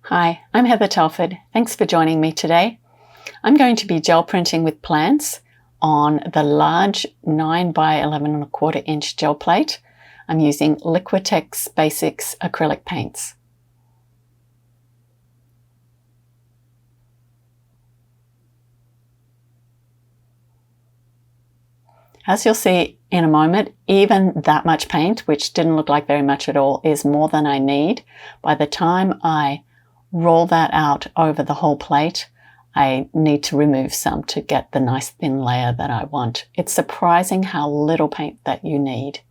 Hi, I'm Heather Telford. Thanks for joining me today. I'm going to be gel printing with plants on the large 9 by 11¼ inch gel plate. I'm using Liquitex Basics acrylic paints. As you'll see in a moment, even that much paint, which didn't look like very much at all, is more than I need. By the time I roll that out over the whole plate, I need to remove some to get the nice thin layer that I want. It's surprising how little paint that you need.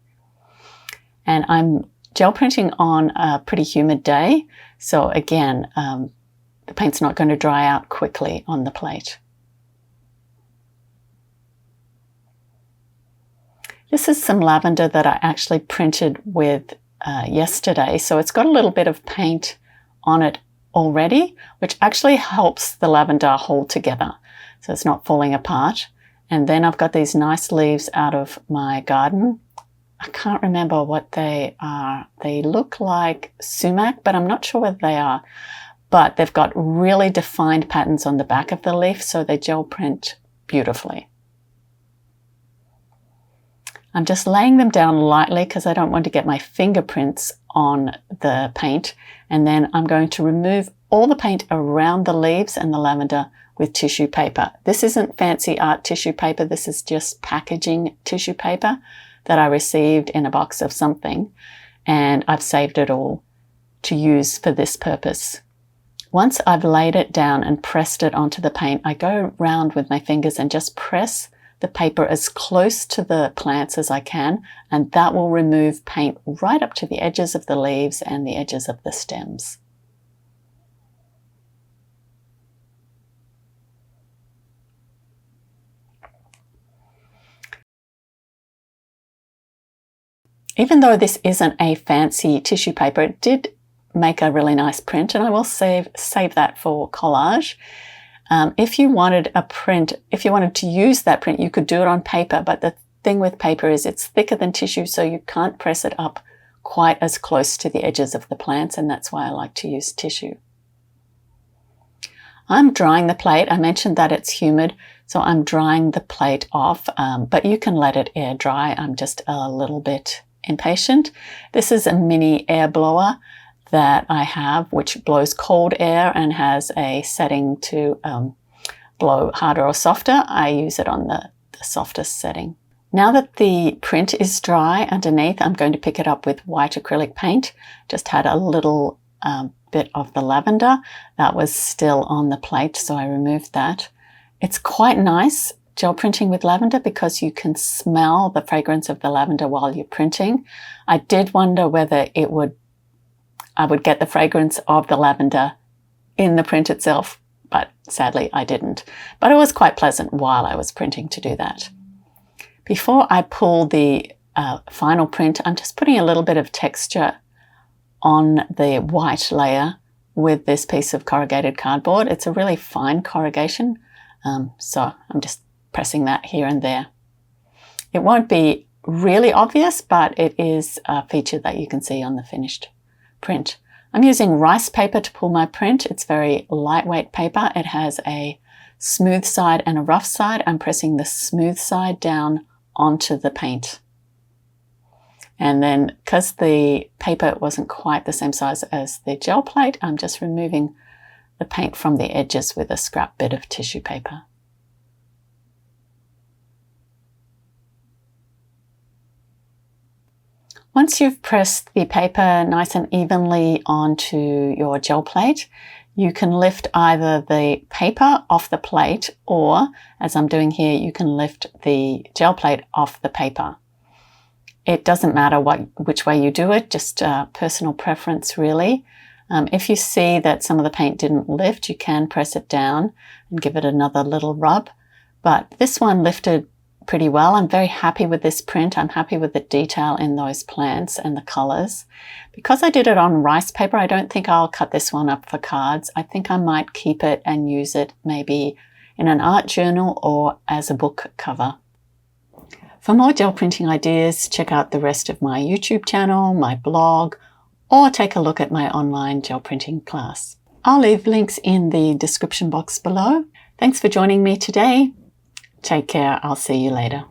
And I'm gel printing on a pretty humid day, so again, the paint's not going to dry out quickly on the plate. This is some lavender that I actually printed with yesterday, so it's got a little bit of paint on it already, which actually helps the lavender hold together so it's not falling apart. And then I've got these nice leaves out of my garden. I can't remember what they are. They look like sumac, but I'm not sure whether they are. But they've got really defined patterns on the back of the leaf, so they gel print beautifully. I'm just laying them down lightly because I don't want to get my fingerprints on the paint. And then I'm going to remove all the paint around the leaves and the lavender with tissue paper. This isn't fancy art tissue paper. This is just packaging tissue paper that I received in a box of something. And I've saved it all to use for this purpose. Once I've laid it down and pressed it onto the paint, I go around with my fingers and just press the paper as close to the plants as I can, and that will remove paint right up to the edges of the leaves and the edges of the stems. Even though this isn't a fancy tissue paper, it did make a really nice print, and I will save that for collage. If you wanted to use that print, you could do it on paper, but the thing with paper is it's thicker than tissue, so you can't press it up quite as close to the edges of the plants, and that's why I like to use tissue. I'm drying the plate. I mentioned that it's humid, so I'm drying the plate off, but you can let it air dry. I'm just a little bit impatient. This is a mini air blower that I have, which blows cold air and has a setting to blow harder or softer. I use it on the softest setting. Now that the print is dry underneath, I'm going to pick it up with white acrylic paint. Just had a little bit of the lavender that was still on the plate, so I removed that. It's quite nice gel printing with lavender because you can smell the fragrance of the lavender while you're printing. I did wonder whether I would get the fragrance of the lavender in the print itself, but sadly I didn't. But it was quite pleasant while I was printing to do that. Before I pull the final print, I'm just putting a little bit of texture on the white layer with this piece of corrugated cardboard. It's a really fine corrugation, so I'm just pressing that here and there. It won't be really obvious, but it is a feature that you can see on the finished print. I'm using rice paper to pull my print. It's very lightweight paper. It has a smooth side and a rough side. I'm pressing the smooth side down onto the paint. And then, because the paper wasn't quite the same size as the gel plate, I'm just removing the paint from the edges with a scrap bit of tissue paper. Once you've pressed the paper nice and evenly onto your gel plate, you can lift either the paper off the plate or, as I'm doing here, you can lift the gel plate off the paper. It doesn't matter which way you do it, just personal preference really. If you see that some of the paint didn't lift, you can press it down and give it another little rub. But this one lifted pretty well. I'm very happy with this print. I'm happy with the detail in those plants and the colors. Because I did it on rice paper, I don't think I'll cut this one up for cards. I think I might keep it and use it maybe in an art journal or as a book cover. For more gel printing ideas, check out the rest of my YouTube channel, my blog, or take a look at my online gel printing class. I'll leave links in the description box below. Thanks for joining me today. Take care. I'll see you later.